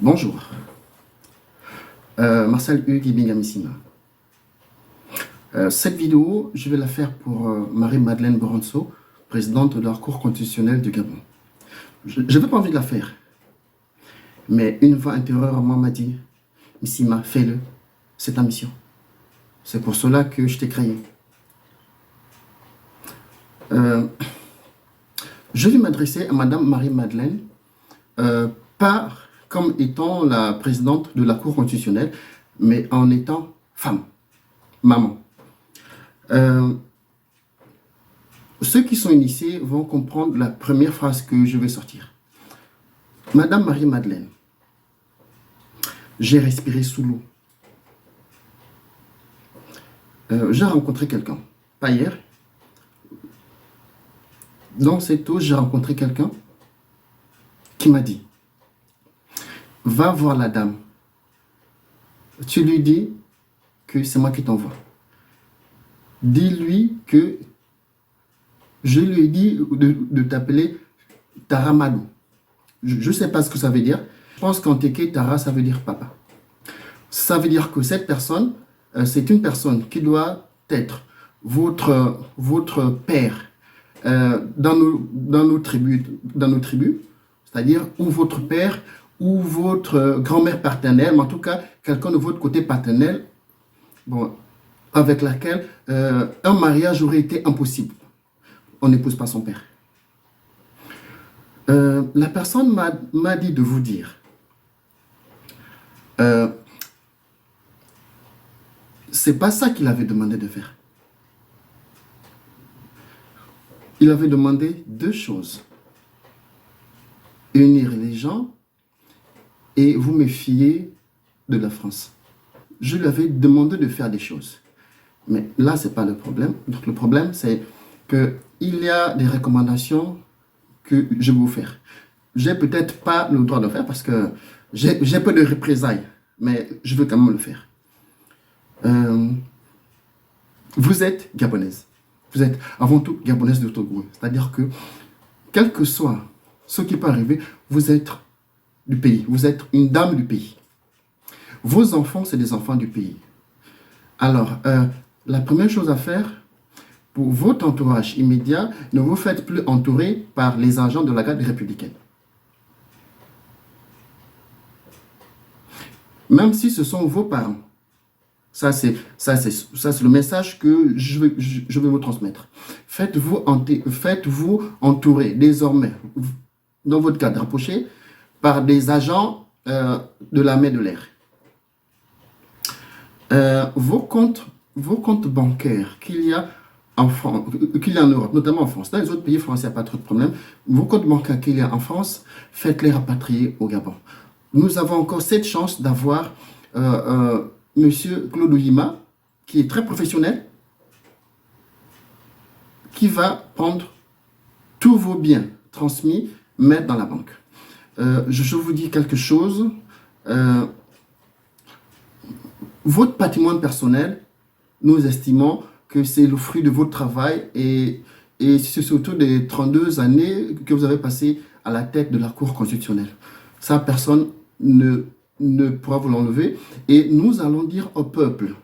Bonjour, Marcel Hugues Ibingamissima. Cette vidéo, je vais la faire pour Marie-Madeleine Goronso, présidente de la Cour constitutionnelle du Gabon. Je n'avais pas envie de la faire, mais une voix intérieure à moi m'a dit « Missima, fais-le, c'est ta mission. C'est pour cela que je t'ai créé. » Je vais m'adresser à Madame Marie-Madeleine, pas comme étant la présidente de la Cour constitutionnelle, mais en étant femme, maman. Ceux qui sont initiés vont comprendre la première phrase que je vais sortir. Madame Marie-Madeleine, j'ai respiré sous l'eau. J'ai rencontré quelqu'un, pas hier. Dans cette eau, j'ai rencontré quelqu'un qui m'a dit, va voir la dame. Tu lui dis que c'est moi qui t'envoie. Dis-lui que je lui ai dit de t'appeler Tara Malou. Je ne sais pas ce que ça veut dire. Je pense qu'en Téké, Tara, ça veut dire papa. Ça veut dire que cette personne, c'est une personne qui doit être votre père dans nos tribus, c'est-à-dire ou votre père ou votre grand-mère paternelle, mais en tout cas, quelqu'un de votre côté paternel, bon, avec laquelle un mariage aurait été impossible. On n'épouse pas son père. La personne m'a dit de vous dire, c'est pas ça qu'il avait demandé de faire. Il avait demandé deux choses. Unir les gens et vous méfier de la France. Je lui avais demandé de faire des choses. Mais là, ce n'est pas le problème. Donc, le problème, c'est qu'il y a des recommandations que je vais vous faire. Je n'ai peut-être pas le droit de le faire parce que j'ai peu de représailles, mais je veux quand même le faire. Vous êtes gabonaise. Vous êtes avant tout gabonaise de Togo. C'est-à-dire que, quel que soit ce qui peut arriver, vous êtes du pays. Vous êtes une dame du pays. Vos enfants, c'est des enfants du pays. Alors, la première chose à faire, pour votre entourage immédiat, ne vous faites plus entourer par les agents de la garde républicaine. Même si ce sont vos parents. Ça, c'est le message que je vais vous transmettre. Faites-vous entourer désormais, dans votre cadre rapproché, par des agents de l'armée de l'air. Vos comptes bancaires qu'il y a en France, qu'il y a en Europe, notamment en France, dans les autres pays français, il n'y a pas trop de problème. Vos comptes bancaires qu'il y a en France, faites-les rapatrier au Gabon. Nous avons encore cette chance d'avoir Monsieur Claude Ouyima, qui est très professionnel, qui va prendre tous vos biens transmis, mettre dans la banque. Je vous dis quelque chose. Votre patrimoine personnel, nous estimons que c'est le fruit de votre travail et c'est surtout des 32 années que vous avez passées à la tête de la Cour constitutionnelle. Ça, personne ne pourra vous l'enlever. Et nous allons dire au peuple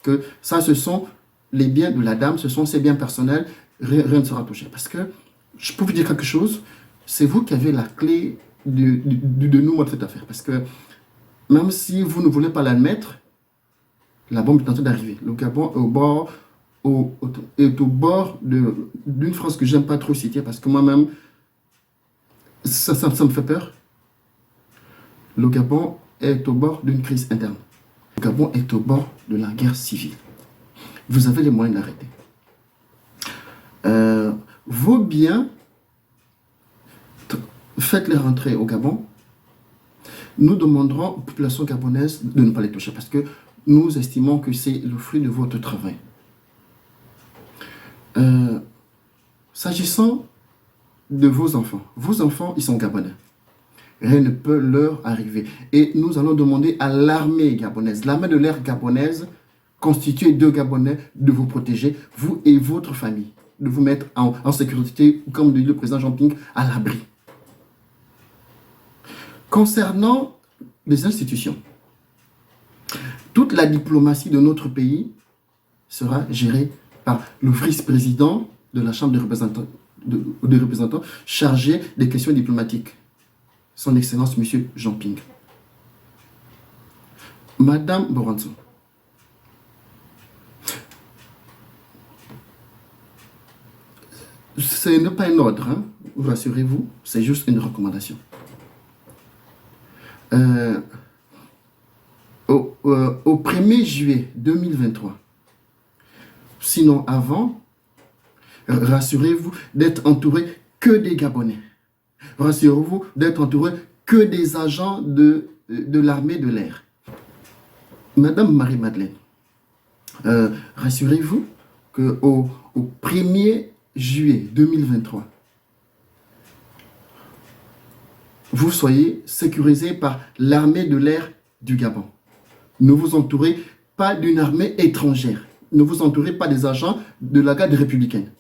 que ça, ce sont les biens de la dame, ce sont ses biens personnels, rien ne sera touché. Parce que, je peux vous dire quelque chose, c'est vous qui avez la clé du dénouement de cette affaire. Parce que, même si vous ne voulez pas l'admettre, la bombe est en train d'arriver. Le Gabon est au bord d'une phrase que j'aime pas trop citer parce que moi-même, ça me fait peur. Le Gabon est au bord d'une crise interne. Le Gabon est au bord de la guerre civile. Vous avez les moyens d'arrêter. Vos biens, faites-les rentrer au Gabon. Nous demanderons aux populations gabonaises de ne pas les toucher parce que nous estimons que c'est le fruit de votre travail. S'agissant de vos enfants, ils sont gabonais. Rien ne peut leur arriver. Et nous allons demander à l'armée gabonaise, l'armée de l'air gabonaise, constituée de Gabonais, de vous protéger, vous et votre famille, de vous mettre en sécurité, comme dit le président Jean Ping, à l'abri. Concernant des institutions. Toute la diplomatie de notre pays sera gérée par le vice-président de la Chambre des représentants chargé des questions diplomatiques, son Excellence M. Jean Ping. Madame Boranzo, ce n'est pas un ordre, hein, rassurez-vous, c'est juste une recommandation. Au 1er juillet 2023, sinon avant, rassurez-vous d'être entouré que des Gabonais. Rassurez-vous d'être entouré que des agents de l'armée de l'air. Madame Marie-Madeleine, rassurez-vous qu'au 1er juillet 2023, vous soyez sécurisé par l'armée de l'air du Gabon. Ne vous entourez pas d'une armée étrangère. Ne vous entourez pas des agents de la garde républicaine.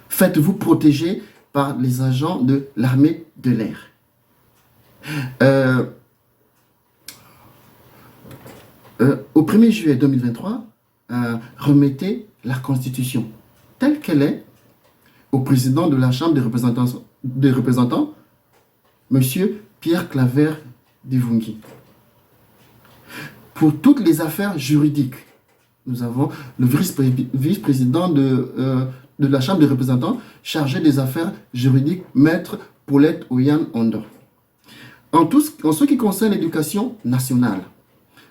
Faites-vous protéger par les agents de l'armée de l'air. Au 1er juillet 2023, remettez la Constitution telle qu'elle est au président de la Chambre des représentants, M. Pierre Claver Divungui. Pour toutes les affaires juridiques, nous avons le vice-président de la Chambre des représentants chargé des affaires juridiques, Maître Paulette Oyan Ondor. En ce qui concerne l'éducation nationale,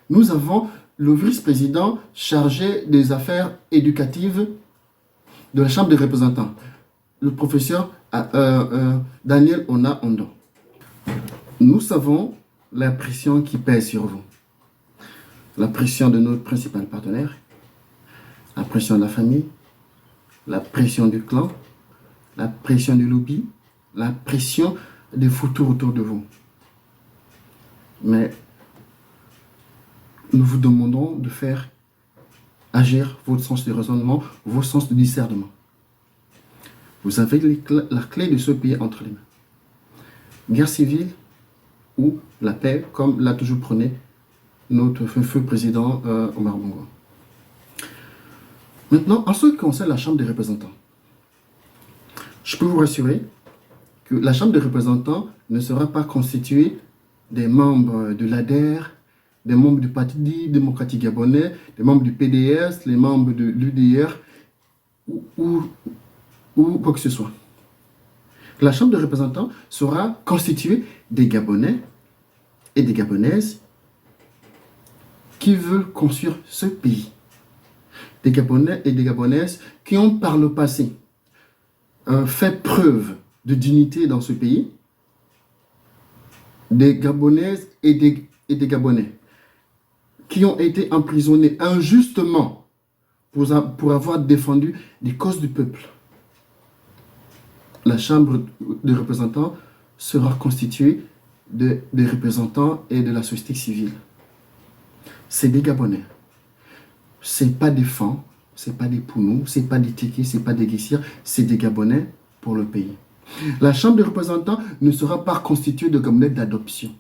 nous avons le vice-président chargé des affaires éducatives de la Chambre des représentants, le professeur Daniel Ona Ondo. Nous savons la pression qui pèse sur vous. La pression de notre principal partenaire, la pression de la famille, la pression du clan, la pression du lobby, la pression des photos autour de vous. Mais nous vous demandons de faire agir votre sens de raisonnement, votre sens de discernement. Vous avez la clé de ce pays entre les mains. Guerre civile ou la paix, comme l'a toujours prôné notre feu président Omar Bongo. Maintenant, en ce qui concerne la Chambre des représentants, je peux vous rassurer que la Chambre des représentants ne sera pas constituée des membres de l'ADER, des membres du Parti démocratique gabonais, des membres du PDS, les membres de l'UDR ou quoi que ce soit. La Chambre des représentants sera constituée des Gabonais et des Gabonaises qui veulent construire ce pays. Des Gabonais et des Gabonaises qui ont par le passé fait preuve de dignité dans ce pays. Des Gabonaises et des Gabonais qui ont été emprisonnés injustement pour avoir défendu les causes du peuple. La Chambre des représentants sera constituée des représentants et de la société civile. C'est des Gabonais. Ce n'est pas des Fans, ce n'est pas des Pounou, ce n'est pas des Tiki, ce n'est pas des Guissirs, c'est des Gabonais pour le pays. La Chambre des représentants ne sera pas constituée de Gabonais d'adoption.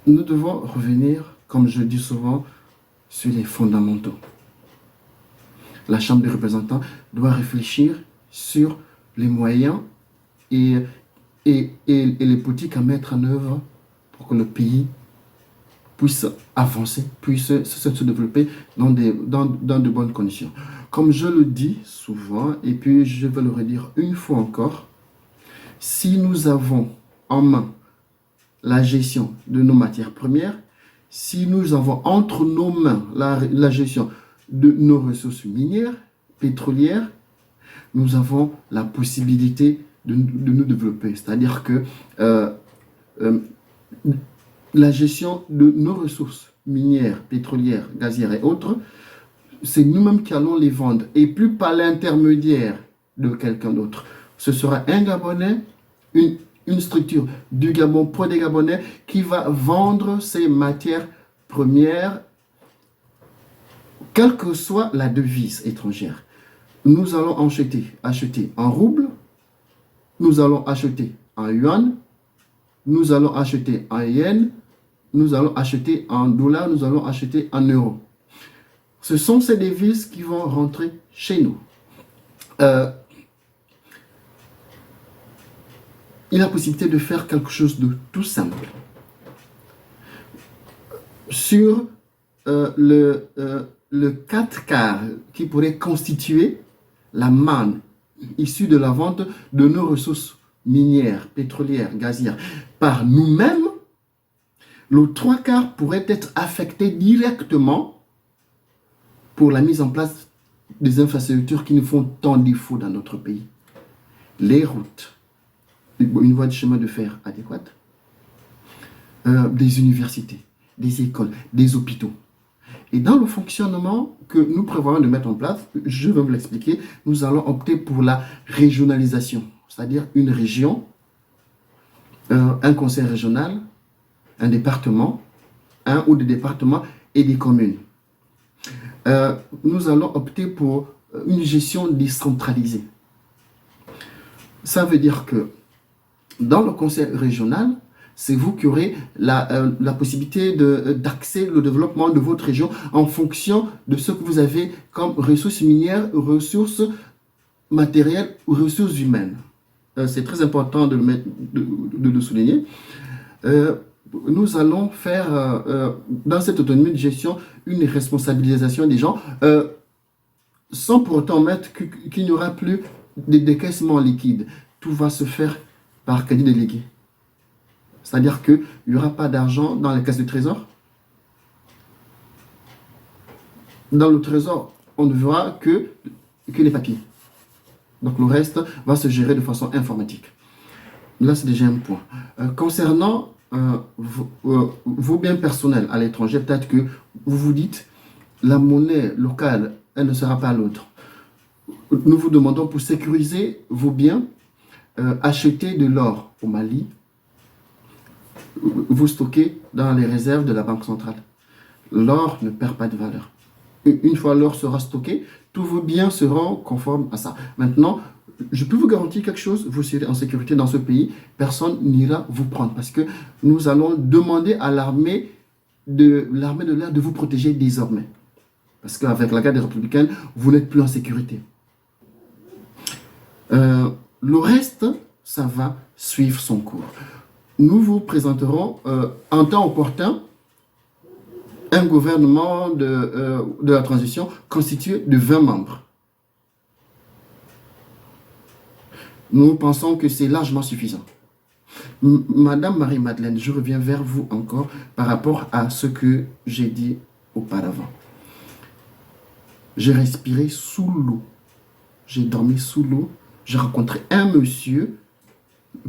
Nous devons revenir, comme je dis souvent, sur les fondamentaux. La Chambre des représentants doit réfléchir sur les moyens et les politiques à mettre en œuvre pour que le pays puisse avancer, puisse se développer dans de bonnes conditions. Comme je le dis souvent, et puis je vais le redire une fois encore, si nous avons en main la gestion de nos matières premières, si nous avons entre nos mains la gestion de nos ressources minières, pétrolières, nous avons la possibilité de nous développer. C'est-à-dire que la gestion de nos ressources minières, pétrolières, gazières et autres, c'est nous-mêmes qui allons les vendre et plus par l'intermédiaire de quelqu'un d'autre. Ce sera un Gabonais, une structure du Gabon pour des Gabonais qui va vendre ces matières premières, quelle que soit la devise étrangère. Nous allons acheter en roubles nous allons acheter en yuan, nous allons acheter en yen, nous allons acheter en dollars, nous allons acheter en euros. Ce sont ces devises qui vont rentrer chez nous. Il a la possibilité de faire quelque chose de tout simple. Sur le 4 quarts qui pourrait constituer la manne issue de la vente de nos ressources minières, pétrolières, gazières par nous-mêmes, le 3 quarts pourrait être affecté directement pour la mise en place des infrastructures qui nous font tant défaut dans notre pays. Les routes, une voie de chemin de fer adéquate, des universités, des écoles, des hôpitaux. Et dans le fonctionnement que nous prévoyons de mettre en place, je vais vous l'expliquer, nous allons opter pour la régionalisation, c'est-à-dire une région, un conseil régional, un département, un ou des départements et des communes. Nous allons opter pour une gestion décentralisée. Ça veut dire que dans le conseil régional, c'est vous qui aurez la possibilité d'accéder au développement de votre région en fonction de ce que vous avez comme ressources minières, ressources matérielles ou ressources humaines. C'est très important de le souligner. Nous allons faire, dans cette autonomie de gestion, une responsabilisation des gens, sans pour autant mettre qu'il n'y aura plus de décaissement liquide. Tout va se faire par crédit délégué. C'est-à-dire qu'il n'y aura pas d'argent dans les caisses de trésor. Dans le trésor, on ne verra que les papiers. Donc le reste va se gérer de façon informatique. Là, c'est déjà un point. Concernant vos biens personnels à l'étranger, peut-être que vous vous dites, la monnaie locale, elle ne sera pas l'autre. Nous vous demandons pour sécuriser vos biens, acheter de l'or au Mali, vous stockez dans les réserves de la Banque centrale. L'or ne perd pas de valeur. Une fois l'or sera stocké, tous vos biens seront conformes à ça. Maintenant, je peux vous garantir quelque chose, vous serez en sécurité dans ce pays, personne n'ira vous prendre parce que nous allons demander à l'armée de l'air de vous protéger désormais. Parce qu'avec la garde républicaine, vous n'êtes plus en sécurité. Le reste, ça va suivre son cours. Nous vous présenterons en temps opportun un gouvernement de la transition constitué de 20 membres. Nous pensons que c'est largement suffisant. Madame Marie-Madeleine, je reviens vers vous encore par rapport à ce que j'ai dit auparavant. J'ai respiré sous l'eau. J'ai dormi sous l'eau. J'ai rencontré un monsieur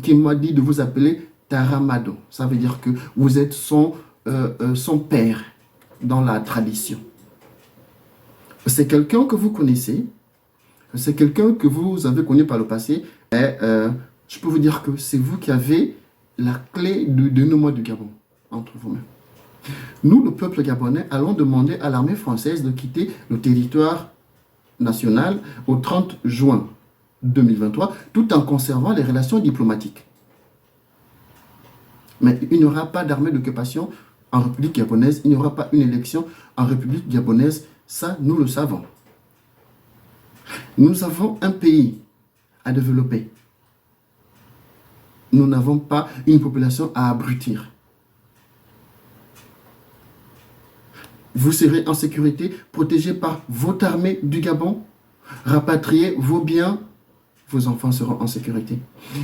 qui m'a dit de vous appeler Taramado. Ça veut dire que vous êtes son père dans la tradition. C'est quelqu'un que vous connaissez. C'est quelqu'un que vous avez connu par le passé. Et je peux vous dire que c'est vous qui avez la clé du dénouement du Gabon entre vous-mêmes. Nous, le peuple gabonais, allons demander à l'armée française de quitter le territoire national au 30 juin 2023, tout en conservant les relations diplomatiques. Mais il n'y aura pas d'armée d'occupation en République gabonaise, il n'y aura pas une élection en République gabonaise, ça nous le savons. Nous avons un pays à développer. Nous n'avons pas une population à abrutir. Vous serez en sécurité, protégé par votre armée du Gabon. Rapatriez vos biens, vos enfants seront en sécurité.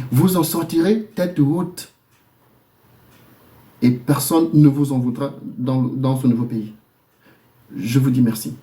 Vous en sortirez tête haute. Et personne ne vous en voudra dans ce nouveau pays. Je vous dis merci.